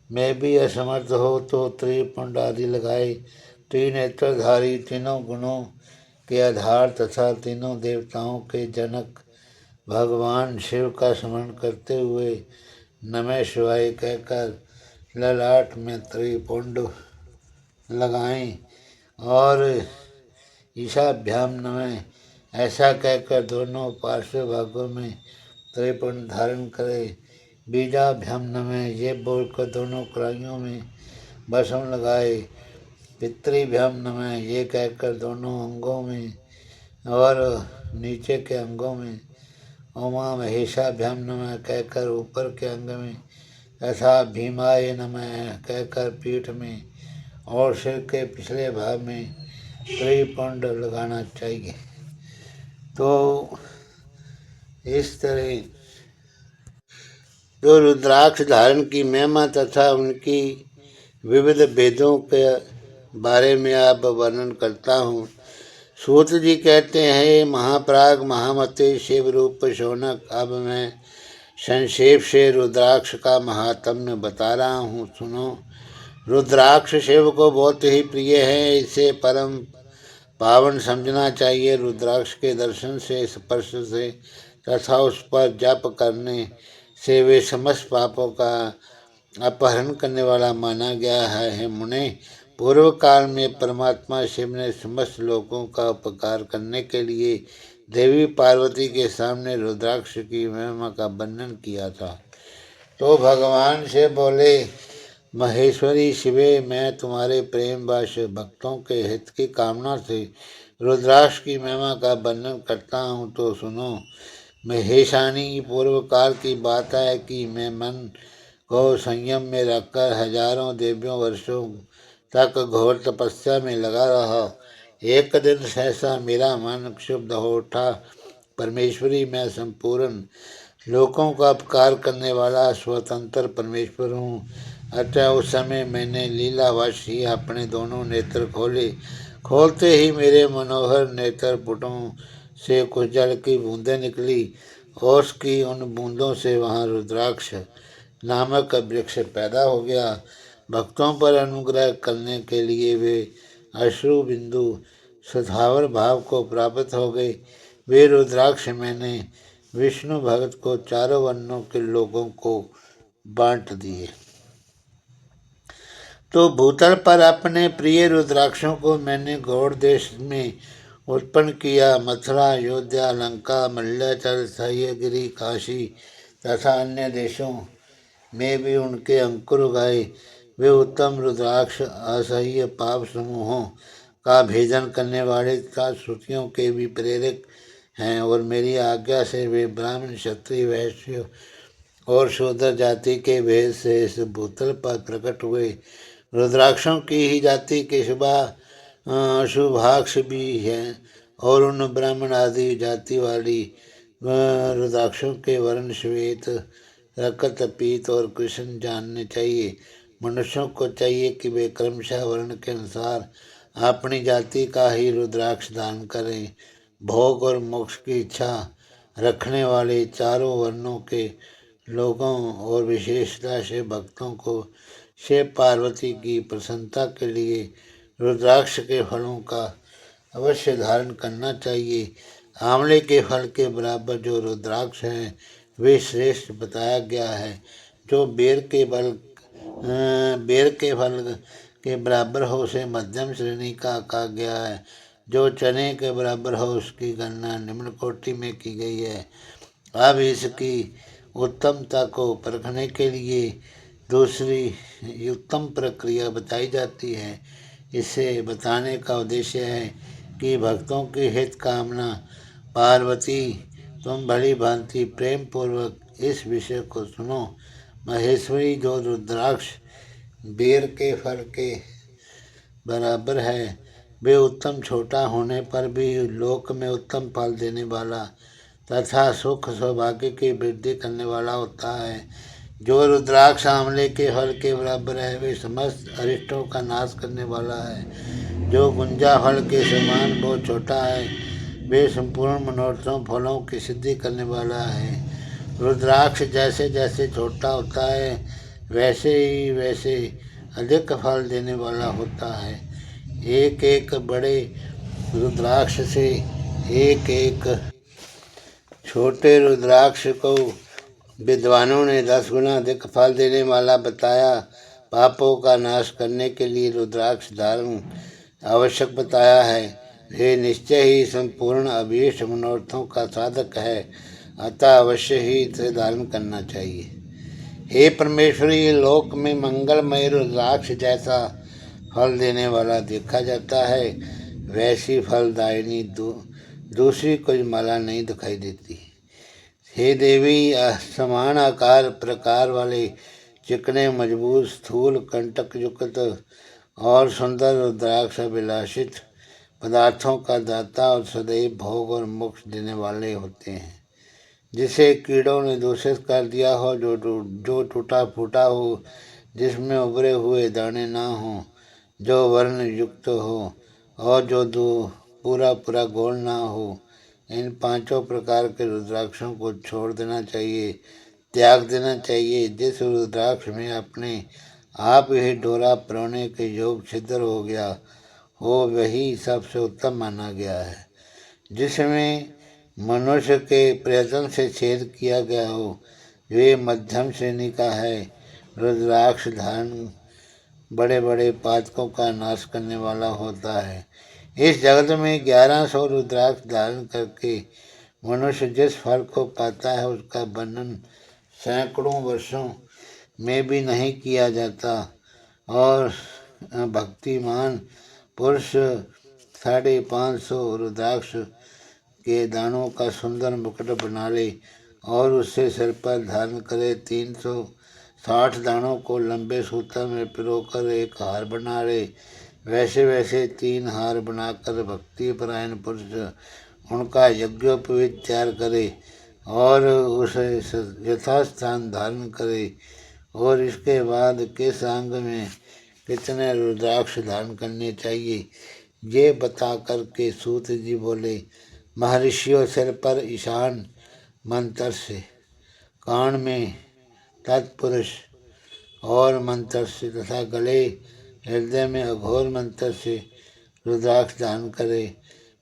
में भी असमर्थ हो तो त्रिपुंड आदि लगाए। त्रिनेत्रधारी तीनों गुणों के आधार तथा तीनों देवताओं के जनक भगवान शिव का स्मरण करते हुए नमः शिवाय कहकर ललाट में त्रिपुंड लगाएं और ईशाभ्याम नमः ऐसा कहकर दोनों पार्श्व भागों में त्रिपुंड धारण करें। बीजाभ्याम नमः ये बोलकर दोनों कलाइयों में वसुम लगाए। पितृभ्याम नमः ये कहकर दोनों अंगों में और नीचे के अंगों में। उमा महेशाभ्याम नमः कहकर ऊपर के अंग में तथा भीमाय नमः कहकर पीठ में और सिर के पिछले भाग में त्रिपुंड लगाना चाहिए। तो इस तरह जो रुद्राक्ष धारण की महिमा तथा उनकी विविध भेदों के बारे में आप वर्णन करता हूँ। सूत जी कहते हैं महाप्राग महामते शिव रूप शौनक अब मैं संक्षेप से रुद्राक्ष का महात्म्य बता रहा हूँ, सुनो। रुद्राक्ष शिव को बहुत ही प्रिय है, इसे परम पावन समझना चाहिए। रुद्राक्ष के दर्शन से स्पर्श से तथा उस पर जप करने से वे समस्त पापों का अपहरण करने वाला माना गया है। मुने पूर्व काल में परमात्मा शिव ने समस्त लोगों का उपकार करने के लिए देवी पार्वती के सामने रुद्राक्ष की महिमा का वर्णन किया था। तो भगवान से बोले, महेश्वरी शिवे, मैं तुम्हारे प्रेम वश भक्तों के हित की कामना से रुद्राक्ष की महिमा का वर्णन करता हूँ, तो सुनो। महेशानी पूर्व काल की बात है कि मैं मन को संयम में रखकर हजारों देवियों वर्षों तक घोर तपस्या में लगा रहा। एक दिन सहसा मेरा मन क्षुब्ध हो उठा। परमेश्वरी, मैं संपूर्ण लोगों का उपकार करने वाला स्वतंत्र परमेश्वर हूँ। अतः उस समय मैंने लीलावश ही अपने दोनों नेत्र खोले। खोलते ही मेरे मनोहर नेत्र पुटों से कुछ जल की बूंदें निकली ओस की उन बूंदों से वहाँ रुद्राक्ष नामक वृक्ष पैदा हो गया। भक्तों पर अनुग्रह करने के लिए वे अश्रु बिंदु सधावर भाव को प्राप्त हो गए। वे रुद्राक्ष मैंने विष्णु भगत को चारों वर्णों के लोगों को बांट दिए। तो भूतल पर अपने प्रिय रुद्राक्षों को मैंने गौड़ देश में उत्पन्न किया। मथुरा, अयोध्या, लंका, मल्ल्याचल, सह्यगिरी, काशी तथा अन्य देशों में भी उनके अंकुर उगाए। वे उत्तम रुद्राक्ष असह्य पाप समूहों का भेदन करने वाले तथा श्रुतियों के भी प्रेरक हैं और मेरी आज्ञा से वे ब्राह्मण, क्षत्रिय, वैश्य और शूद्र जाति के भेद से इस भूतल पर प्रकट हुए। रुद्राक्षों की ही जाति के शुभाक्ष भी हैं और उन ब्राह्मण आदि जाति वाली रुद्राक्षों के वर्ण श्वेत, रक्त, पीत और कृष्ण जानने चाहिए। मनुष्यों को चाहिए कि वे क्रमशः वर्ण के अनुसार अपनी जाति का ही रुद्राक्ष दान करें। भोग और मोक्ष की इच्छा रखने वाले चारों वर्णों के लोगों और विशेषता से भक्तों को शिव पार्वती की प्रसन्नता के लिए रुद्राक्ष के फलों का अवश्य धारण करना चाहिए। आंवले के फल के बराबर जो रुद्राक्ष हैं वे श्रेष्ठ बताया गया है। जो बेर के फल के बराबर हो उसे मध्यम श्रेणी का कहा गया है। जो चने के बराबर हो उसकी गणना निम्न कोटि में की गई है। अब इसकी उत्तमता को परखने के लिए दूसरी उत्तम प्रक्रिया बताई जाती है। इसे बताने का उद्देश्य है कि भक्तों की हित कामना पार्वती तुम भली भांति प्रेम पूर्वक इस विषय को सुनो। महेश्वरी, जो रुद्राक्ष बेर के फल के बराबर है, वे उत्तम छोटा होने पर भी लोक में उत्तम फल देने वाला तथा सुख सौभाग्य की वृद्धि करने वाला होता है। जो रुद्राक्ष आंवले के फल के बराबर है वे समस्त अरिष्टों का नाश करने वाला है। जो गुंजा फल के समान बहुत छोटा है वे संपूर्ण मनोरथों फलों की सिद्धि करने वाला है। रुद्राक्ष जैसे जैसे छोटा होता है वैसे अधिक फल देने वाला होता है। एक एक बड़े रुद्राक्ष से एक एक छोटे रुद्राक्ष को विद्वानों ने 10 गुना अधिक फल देने वाला बताया। पापों का नाश करने के लिए रुद्राक्ष धारण आवश्यक बताया है। ये निश्चय ही संपूर्ण अभीष्ट मनोरथों का साधक है, अतः अवश्य ही इसे धारण करना चाहिए। हे परमेश्वरी, लोक में मंगलमय रुद्राक्ष जैसा फल देने वाला देखा जाता है वैसी फलदायिनी दूसरी कोई माला नहीं दिखाई देती। हे देवी, समान आकार प्रकार वाले चिकने, मजबूत, स्थूल, कंटक युक्त और सुंदर रुद्राक्ष अभिलाषित पदार्थों का दाता और सदैव भोग और मोक्ष देने वाले होते हैं। जिसे कीड़ों ने दूषित कर दिया हो, जो टूटा फूटा हो, जिसमें उभरे हुए दाने ना हो, जो वर्ण युक्त हो और जो पूरा पूरा गोल ना हो, इन 5 प्रकार के रुद्राक्षों को छोड़ देना चाहिए, त्याग देना चाहिए। जिस रुद्राक्ष में अपने आप ही डोरा परोने के योग छिद्र हो गया हो वही सबसे उत्तम माना गया है। जिसमें मनुष्य के प्रयत्न से छेद किया गया हो वे मध्यम श्रेणी का है। रुद्राक्ष धारण बड़े बड़े पातकों का नाश करने वाला होता है। इस जगत में 1100 रुद्राक्ष धारण करके मनुष्य जिस फल को पाता है उसका वर्णन सैकड़ों वर्षों में भी नहीं किया जाता और भक्तिमान पुरुष 550 रुद्राक्ष के दानों का सुंदर मुकुट बना ले और उससे सिर पर धारण करे। 360 दानों को लंबे सूत्र में पिरोकर एक हार बना ले। वैसे वैसे 3 हार बनाकर भक्ति परायण पुरुष उनका यज्ञोपवीत तैयार करे और उसे यथास्थान धारण करे। और इसके बाद किस अंग में कितने रुद्राक्ष धारण करने चाहिए ये बता करके सूत जी बोले, महर्षियों, सिर पर ईशान मंत्र से, कान में तत्पुरुष और मंत्र से तथा गले हृदय में अघोर मंत्र से रुद्राक्ष धारण करे।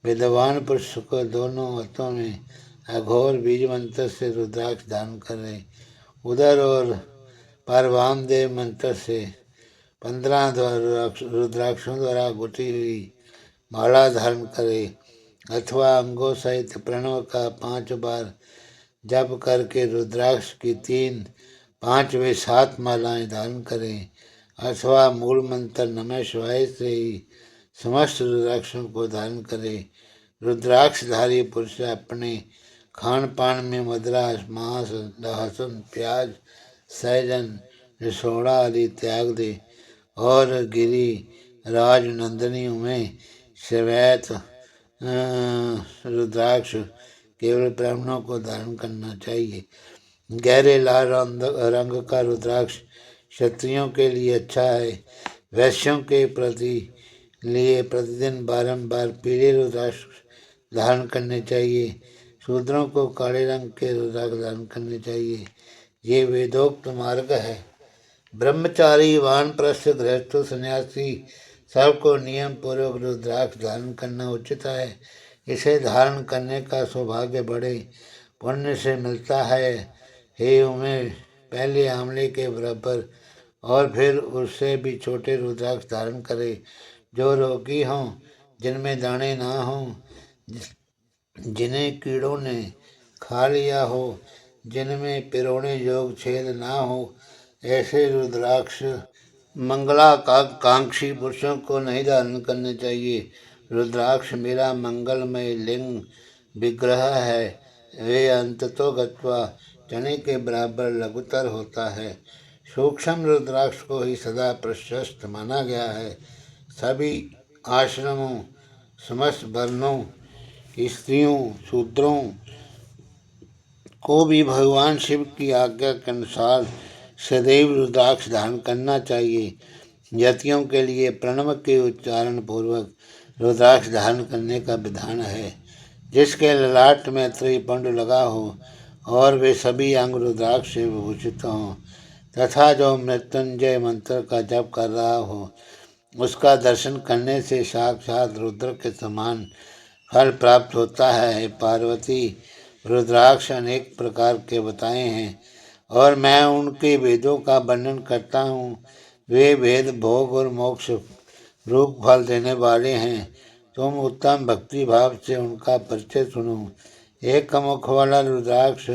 विद्वान पुरुष को दोनों हाथों में अघोर बीज मंत्र से रुद्राक्ष धारण करे। उदर और पर वामदेव मंत्र से 15 रुद्राक्षों द्वारा गुथी हुई माला धारण करे अथवा अंगों सहित प्रणव का 5 बार जप करके रुद्राक्ष की 3, 5 व 7 मालाएं धारण करें अथवा मूल मंत्र नमः शिवाय से ही समस्त रुद्राक्षों को धारण करे। रुद्राक्षधारी पुरुष अपने खान पान में मदिरा, मांस, लहसुन, प्याज, सहजन, रिसोड़ा आदि त्याग दे और गिरी राज नंदनियों में श्वेत रुद्राक्ष केवल ब्राह्मणों को धारण करना चाहिए। गहरे लाल रंग का रुद्राक्ष क्षत्रियों के लिए अच्छा है। वैश्यों के प्रति लिए प्रतिदिन बारंबार पीले रुद्राक्ष धारण करने चाहिए। शूद्रों को काले रंग के रुद्राक्ष धारण करने चाहिए। ये वेदोक्त मार्ग है। ब्रह्मचारी, वानप्रस्थ, गृहस्थ, सन्यासी सबको नियम पूर्वक रुद्राक्ष धारण करना उचित है। इसे धारण करने का सौभाग्य बड़े पुण्य से मिलता है। हे उमें पहले आंवले के बराबर और फिर उससे भी छोटे रुद्राक्ष धारण करे। जो रोगी हों, जिनमें दाने ना हों, जिन्हें कीड़ों ने खा लिया हो, जिनमें पिरोने योग छेद ना हो, ऐसे रुद्राक्ष मंगलाकांक्षी पुरुषों को नहीं धारण करने चाहिए। रुद्राक्ष मेरा मंगलमय लिंग विग्रह है। वे अंततो गत्वा चने के बराबर लघुतर होता है। सूक्ष्म रुद्राक्ष को ही सदा प्रशस्त माना गया है। सभी आश्रमों, समस्त वर्णों, स्त्रियों, शूद्रों को भी भगवान शिव की आज्ञा के अनुसार सदैव रुद्राक्ष धारण करना चाहिए। यतियों के लिए प्रणव के उच्चारण पूर्वक रुद्राक्ष धारण करने का विधान है। जिसके ललाट में त्रिपुंड लगा हो और वे सभी अंग रुद्राक्ष से विभूषित हों तथा जो मृत्युंजय मंत्र का जप कर रहा हो, उसका दर्शन करने से साक्षात रुद्र के समान फल प्राप्त होता है। पार्वती, रुद्राक्ष अनेक प्रकार के बताए हैं और मैं उनके वेदों का वर्णन करता हूँ। वे वेद भोग और मोक्ष रूप फल देने वाले हैं। तुम उत्तम भक्ति भाव से उनका परिचय सुनो। एक मुख वाला रुद्राक्ष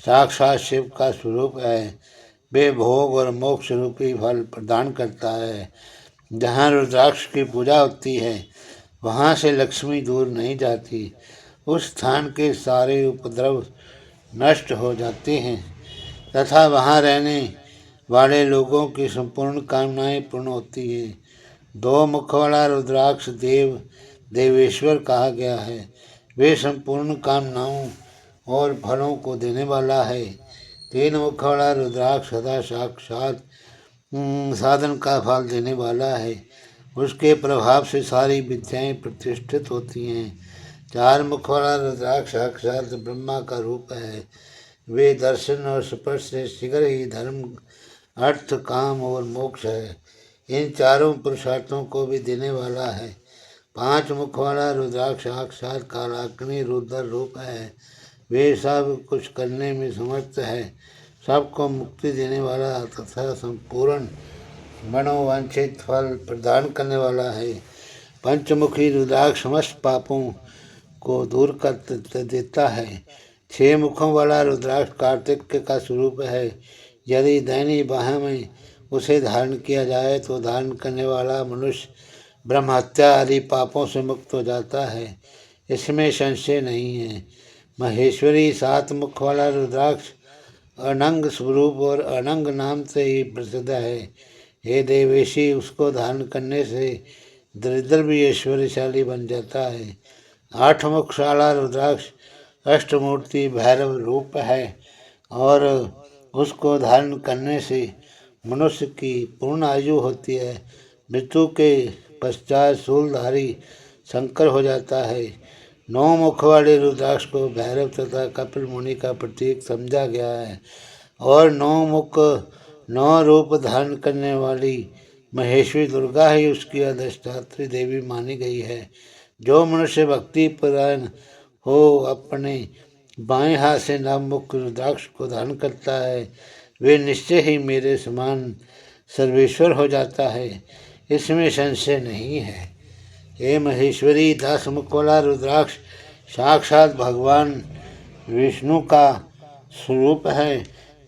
साक्षात शिव का स्वरूप है। वे भोग और मोक्ष रूपी फल प्रदान करता है। जहाँ रुद्राक्ष की पूजा होती है, वहाँ से लक्ष्मी दूर नहीं जाती। उस स्थान के सारे उपद्रव नष्ट हो जाते हैं तथा वहाँ रहने वाले लोगों की संपूर्ण कामनाएं पूर्ण होती हैं। 2 मुख वाला रुद्राक्ष देव देवेश्वर कहा गया है। वे संपूर्ण कामनाओं और फलों को देने वाला है। 3 मुख वाला रुद्राक्ष सदा साक्षात साधन का फल देने वाला है। उसके प्रभाव से सारी विद्याएं प्रतिष्ठित होती हैं। 4 मुख वाला रुद्राक्ष साक्षात ब्रह्मा का रूप है। वे दर्शन और स्पर्श से शीघ्र ही धर्म, अर्थ, काम और मोक्ष है। इन चारों पुरुषार्थों को भी देने वाला है। 5 मुख वाला रुद्राक्ष साक्षात कालाग्नि रुद्र रूप है। वे सब कुछ करने में समर्थ है। सबको मुक्ति देने वाला तथा संपूर्ण मनोवांछित फल प्रदान करने वाला है। पंचमुखी रुद्राक्ष समस्त पापों को दूर कर देता है। 6 मुखों वाला रुद्राक्ष कार्तिक का स्वरूप है। यदि दैनी बाह में उसे धारण किया जाए तो धारण करने वाला मनुष्य ब्रह्महत्या आदि पापों से मुक्त हो जाता है। इसमें संशय नहीं है। महेश्वरी 7 मुख वाला रुद्राक्ष अनंग स्वरूप और अनंग नाम से ही प्रसिद्ध है। हे देवेशी, उसको धारण करने से दरिद्र भी ऐश्वर्यशाली बन जाता है। 8 मुख वाला रुद्राक्ष अष्टमूर्ति भैरव रूप है और उसको धारण करने से मनुष्य की पूर्ण आयु होती है। मृत्यु के पश्चात शूलधारी शंकर हो जाता है। नौ मुख वाले रुद्राक्ष को भैरव तथा कपिल मुनि का प्रतीक समझा गया है और नौ रूप धारण करने वाली महेश्वरी दुर्गा ही उसकी अधिष्ठात्री देवी मानी गई है। जो मनुष्य भक्ति परायण हो अपने बाएं हाथ से नवमुख रुद्राक्ष को धारण करता है वे निश्चय ही मेरे समान सर्वेश्वर हो जाता है, इसमें संशय नहीं है। हे महेश्वरी, 10 मुख वाला रुद्राक्ष साक्षात भगवान विष्णु का स्वरूप है।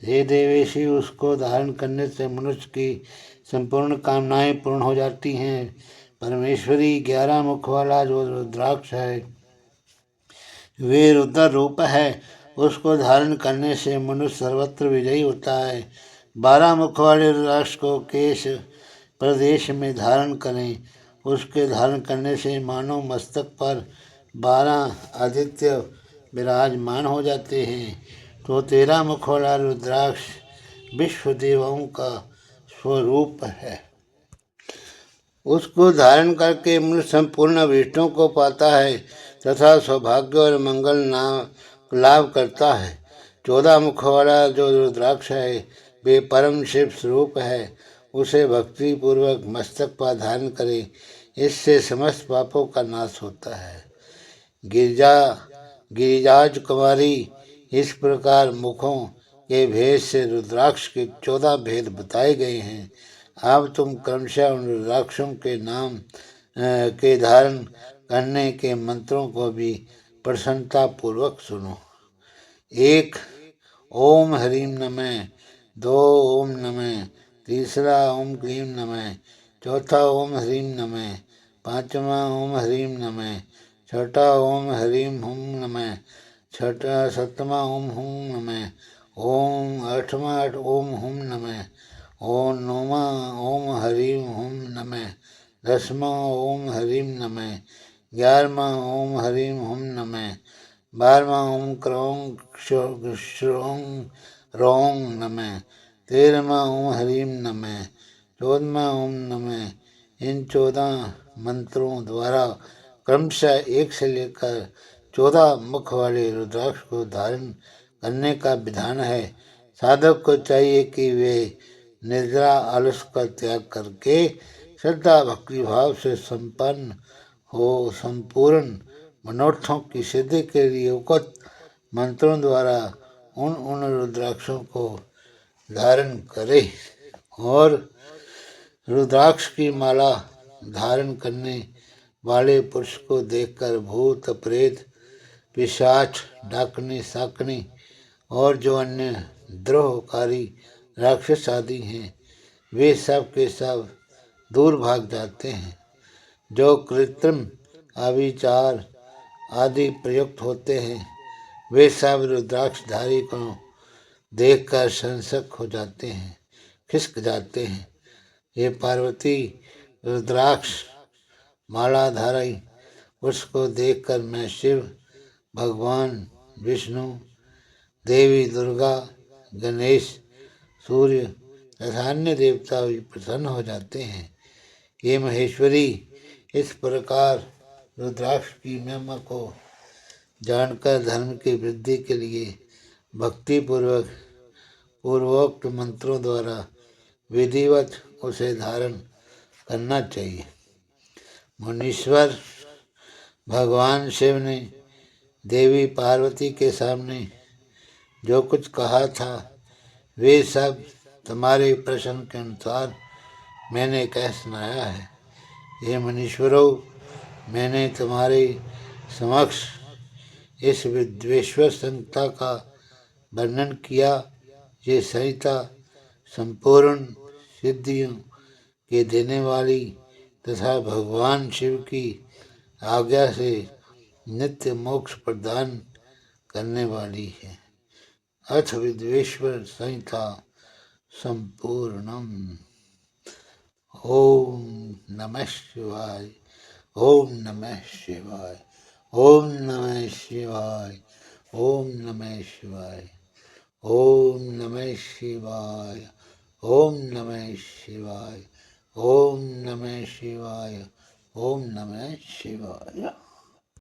हे देवेशी, उसको धारण करने से मनुष्य की संपूर्ण कामनाएं पूर्ण हो जाती हैं। परमेश्वरी, 11 मुख वाला जो रुद्राक्ष है वे रुद्र रूप है, उसको धारण करने से मनुष्य सर्वत्र विजयी होता है। 12 मुख वाले रुद्राक्ष को केश प्रदेश में धारण करें, उसके धारण करने से मानव मस्तक पर 12 आदित्य विराजमान हो जाते हैं। तो 13 मुख वाला रुद्राक्ष विश्व देवों का स्वरूप है, उसको धारण करके मनुष्य संपूर्ण अभीष्टों को पाता है तथा सौभाग्य और मंगल लाभ करता है। 14 मुख वाला जो रुद्राक्ष है वे परम शिव स्वरूप है, उसे भक्ति पूर्वक मस्तक पर धारण करे, इससे समस्त पापों का नाश होता है। गिरिजाज कुमारी, इस प्रकार मुखों के भेद से रुद्राक्ष के 14 भेद बताए गए हैं। अब तुम क्रमशः उन रुद्राक्षों के नाम के धारण करने के मंत्रों को भी प्रसन्नता पूर्वक सुनो। 1 ओम ह्रीं नमः, 2 ओम नमः, तीसरा ओम क्लीं नमः, चौथा ओम ह्रीं नमः, पांचवा ओम ह्रीं नमः, छठा ओम ह्रीं हुं नमः, सतमा ओम हुं नमः, ओम आठवां ओम हुं नमः, ओम नौवां ओम ह्रीं हुं नमः, 10वां ओम ह्रीं नमः, 11वां ओम ह्रीं हुं नमः, 12वां ओम क्रों श्रों रों नमः, 13वां ओम ह्रीं नमः, 14वां ओम नमः। इन 14 मंत्रों द्वारा क्रमशः 1 से लेकर 14 मुख वाले रुद्राक्ष को धारण करने का विधान है। साधक को चाहिए कि वे निद्रा आलस का त्याग करके श्रद्धा भक्ति भाव से संपन्न हो संपूर्ण मनोरथों की सिद्धि के लिए उक्त मंत्रों द्वारा उन रुद्राक्षों को धारण करे और रुद्राक्ष की माला धारण करने वाले पुरुष को देखकर भूत प्रेत पिशाच डाकनी साकनी और जो अन्य द्रोहकारी राक्षस आदि हैं वे सब के सब दूर भाग जाते हैं। जो कृत्रिम आविचार आदि प्रयुक्त होते हैं वे सब रुद्राक्षधारी को देखकर संशक हो जाते हैं, खिसक जाते हैं। ये पार्वती, रुद्राक्ष मालाधारी उसको देखकर मैं शिव, भगवान विष्णु, देवी दुर्गा, गणेश, सूर्य तथा अन्य देवता भी प्रसन्न हो जाते हैं। ये महेश्वरी, इस प्रकार रुद्राक्ष की महिमा को जानकर धर्म की वृद्धि के लिए भक्ति पूर्वोक्त मंत्रों द्वारा विधिवत उसे धारण करना चाहिए। मुनीश्वर भगवान शिव ने देवी पार्वती के सामने जो कुछ कहा था वे सब तुम्हारे प्रश्न के अनुसार मैंने कह सुनाया है। ये मुनीश्वरों, मैंने तुम्हारे समक्ष इस विद्वेश्वर संहिता का वर्णन किया। ये संहिता संपूर्ण सिद्धियों के देने वाली तथा भगवान शिव की आज्ञा से नित्य मोक्ष प्रदान करने वाली है। अथ विद्वेश्वर संहिता संपूर्णम। ओम नमः शिवाय, ओम नमः शिवाय, ओम नमः शिवाय, ओम नमः शिवाय, ओम नमः शिवाय, ओम नमः शिवाय, ओम नमः शिवाय, ओम नमः शिवाय।